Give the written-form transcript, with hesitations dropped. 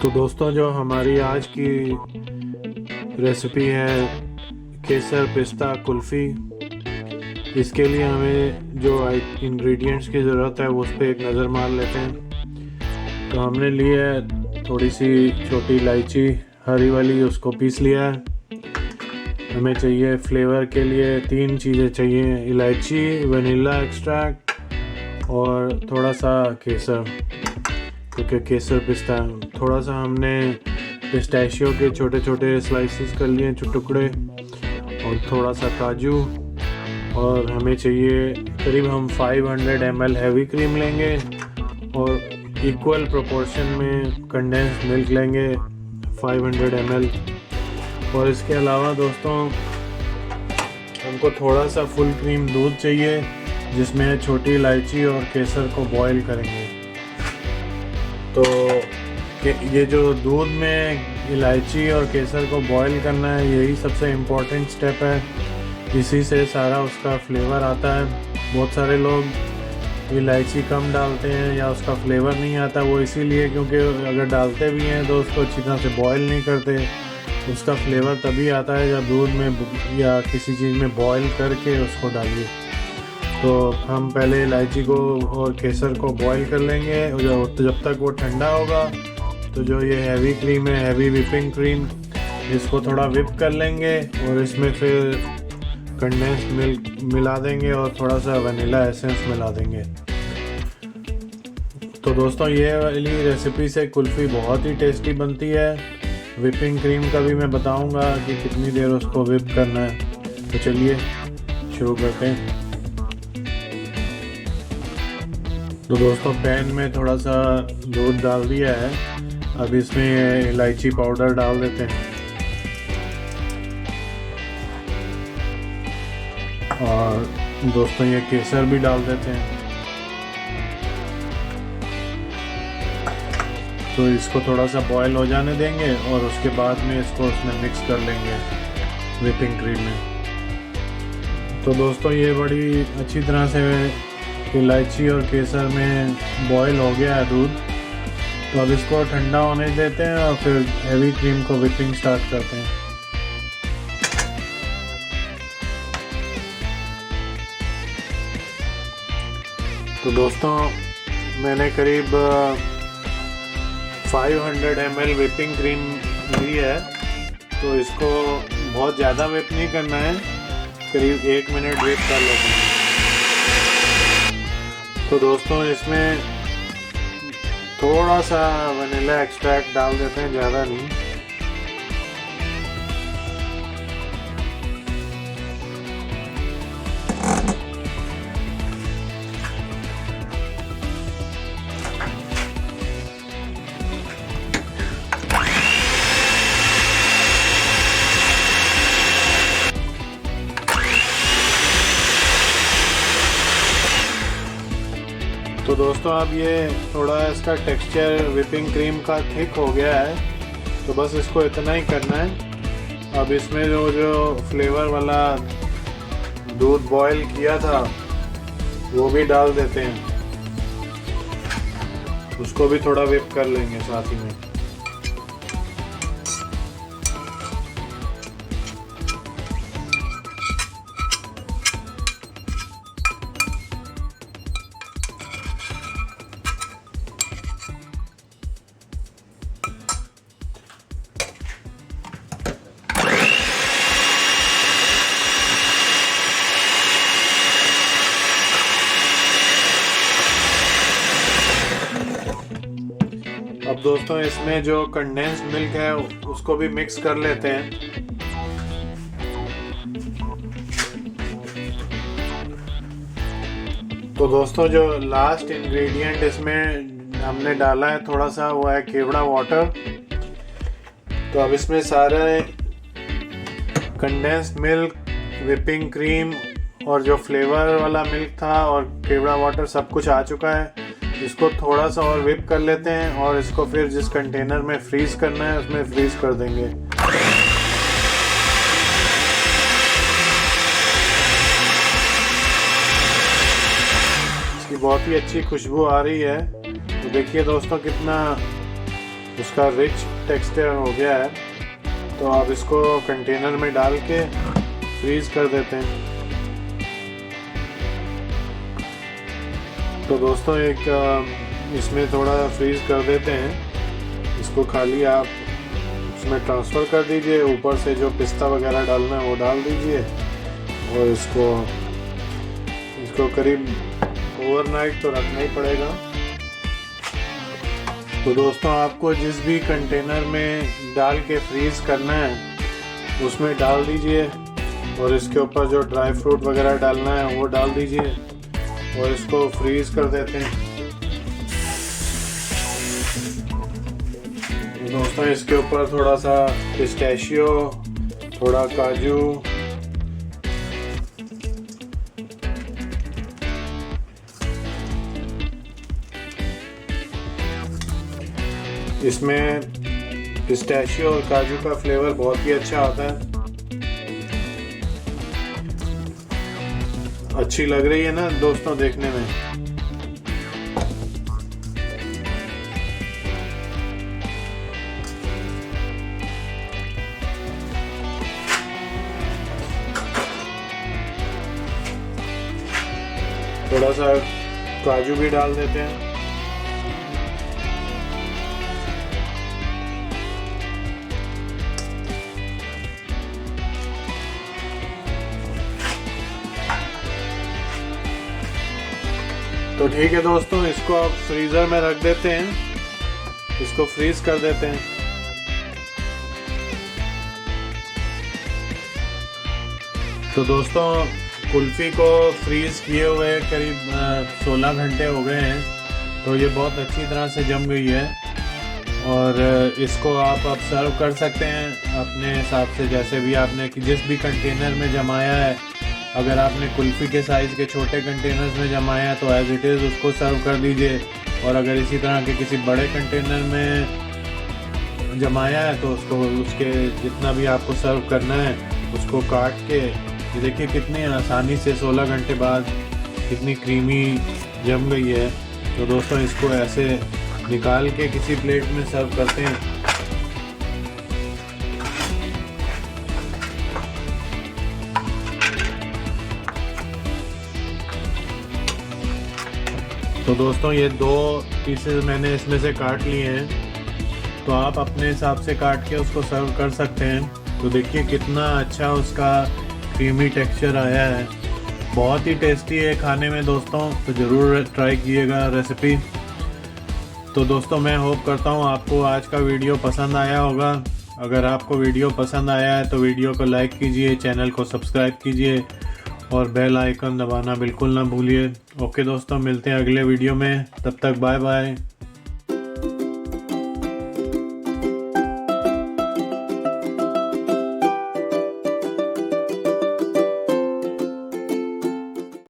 तो दोस्तों, जो हमारी आज की रेसिपी है केसर पिस्ता कुल्फ़ी। इसके लिए हमें जो इंग्रेडिएंट्स की ज़रूरत है वो उस पर एक नज़र मार लेते हैं। तो हमने ली है थोड़ी सी छोटी इलायची हरी वाली, उसको पीस लिया है। हमें चाहिए फ्लेवर के लिए 3 चीज़ें चाहिए: इलायची, वनीला एक्सट्रैक्ट और थोड़ा सा केसर, क्योंकि केसर पिस्ता। थोड़ा सा हमने पिस्ताशियो के छोटे छोटे स्लाइसेस कर लिए टुकड़े, और थोड़ा सा काजू। और हमें चाहिए करीब हम 500 ml हैवी क्रीम लेंगे और इक्वल प्रोपोर्शन में कंडेंस मिल्क लेंगे 500 ml। और इसके अलावा दोस्तों, हमको थोड़ा सा फुल क्रीम दूध चाहिए जिसमें छोटी इलायची और केसर को बॉईल करेंगे। तो ये जो दूध में इलायची और केसर को बॉईल करना है, यही सबसे इम्पोर्टेंट स्टेप है। इसी से सारा उसका फ्लेवर आता है। बहुत सारे लोग इलायची कम डालते हैं या उसका फ्लेवर नहीं आता, वो इसीलिए क्योंकि अगर डालते भी हैं तो उसको अच्छी तरह से बॉईल नहीं करते। उसका फ्लेवर तभी आता है जब दूध में या किसी चीज़ में बॉईल करके उसको डालिए। तो हम पहले इलायची को और केसर को बॉईल कर लेंगे, और जब तक वो ठंडा होगा तो जो ये हैवी क्रीम है, हैवी विपिंग क्रीम, इसको थोड़ा विप कर लेंगे और इसमें फिर कंडेंस मिल्क मिला देंगे और थोड़ा सा वनीला एसेंस मिला देंगे। तो दोस्तों, ये वाली रेसिपी से कुल्फ़ी बहुत ही टेस्टी बनती है। विपिंग क्रीम का भी मैं बताऊंगा कि कितनी देर उसको विप करना है। तो चलिए शुरू करते हैं। तो दोस्तों, पैन में थोड़ा सा दूध डाल दिया है। अब इसमें इलायची पाउडर डाल देते हैं और दोस्तों ये केसर भी डाल देते हैं। तो इसको थोड़ा सा बॉयल हो जाने देंगे और उसके बाद में इसको उसमें मिक्स कर लेंगे विपिंग क्रीम में। तो दोस्तों, ये बड़ी अच्छी तरह से इलायची और केसर में बॉईल हो गया है दूध। तो अब इसको ठंडा होने देते हैं और फिर हैवी क्रीम को विपिंग स्टार्ट करते हैं। तो दोस्तों, मैंने करीब 500 ml विपिंग क्रीम ली है। तो इसको बहुत ज़्यादा विप नहीं करना है, करीब 1 मिनट विप कर लेते हैं। तो दोस्तों, इसमें थोड़ा सा वनीला एक्सट्रैक्ट डाल देते हैं, ज़्यादा नहीं। तो दोस्तों, अब ये थोड़ा इसका टेक्सचर विपिंग क्रीम का थिक हो गया है। तो बस इसको इतना ही करना है। अब इसमें जो फ्लेवर वाला दूध बॉईल किया था वो भी डाल देते हैं, उसको भी थोड़ा विप कर लेंगे साथ ही में। अब दोस्तों, इसमें जो कंडेंस्ड मिल्क है उसको भी मिक्स कर लेते हैं। तो दोस्तों, जो लास्ट इंग्रेडिएंट इसमें हमने डाला है थोड़ा सा, वो है केवड़ा वाटर। तो अब इसमें सारे कंडेंस्ड मिल्क, विपिंग क्रीम और जो फ्लेवर वाला मिल्क था और केवड़ा वाटर सब कुछ आ चुका है। इसको थोड़ा सा और विप कर लेते हैं और इसको फिर जिस कंटेनर में फ्रीज करना है उसमें फ्रीज कर देंगे। इसकी बहुत ही अच्छी खुशबू आ रही है। तो देखिए दोस्तों, कितना उसका रिच टेक्सचर हो गया है। तो आप इसको कंटेनर में डाल के फ्रीज कर देते हैं। तो दोस्तों एक इसमें थोड़ा फ्रीज कर देते हैं। इसको खाली आप उसमें ट्रांसफ़र कर दीजिए, ऊपर से जो पिस्ता वगैरह डालना है वो डाल दीजिए और इसको करीब ओवरनाइट तो रखना ही पड़ेगा। तो दोस्तों आपको जिस भी कंटेनर में डाल के फ्रीज़ करना है उसमें डाल दीजिए और इसके ऊपर जो ड्राई फ्रूट वगैरह डालना है वो डाल दीजिए और इसको फ्रीज़ कर देते हैं। दोस्तों इसके ऊपर थोड़ा सा पिस्ताशियो, थोड़ा काजू, इसमें पिस्ताशियो और काजू का फ्लेवर बहुत ही अच्छा आता है। अच्छी लग रही है ना दोस्तों देखने में। थोड़ा सा काजू भी डाल देते हैं। तो ठीक है दोस्तों, इसको आप फ्रीज़र में रख देते हैं, इसको फ्रीज कर देते हैं। तो दोस्तों कुल्फ़ी को फ्रीज़ किए हुए करीब 16 घंटे हो गए हैं। तो ये बहुत अच्छी तरह से जम गई है और इसको आप अब सर्व कर सकते हैं अपने हिसाब से, जैसे भी आपने जिस भी कंटेनर में जमाया है। अगर आपने कुल्फ़ी के साइज़ के छोटे कंटेनर्स में जमाया है तो एज़ इट इज़ उसको सर्व कर दीजिए, और अगर इसी तरह के किसी बड़े कंटेनर में जमाया है तो उसको उसके जितना भी आपको सर्व करना है उसको काट के, ये देखिए कितनी आसानी से 16 घंटे बाद कितनी क्रीमी जम गई है। तो दोस्तों इसको ऐसे निकाल के किसी प्लेट में सर्व करते हैं। तो दोस्तों ये 2 पीसेस मैंने इसमें से काट लिए हैं, तो आप अपने हिसाब से काट के उसको सर्व कर सकते हैं। तो देखिए कितना अच्छा उसका क्रीमी टेक्सचर आया है, बहुत ही टेस्टी है खाने में दोस्तों। तो ज़रूर ट्राई कीजिएगा रेसिपी। तो दोस्तों मैं होप करता हूँ आपको आज का वीडियो पसंद आया होगा। अगर आपको वीडियो पसंद आया है तो वीडियो को लाइक कीजिए, चैनल को सब्सक्राइब कीजिए और बेल आइकन दबाना बिल्कुल ना भूलिए। ओके दोस्तों, मिलते हैं अगले वीडियो में, तब तक बाय बाय।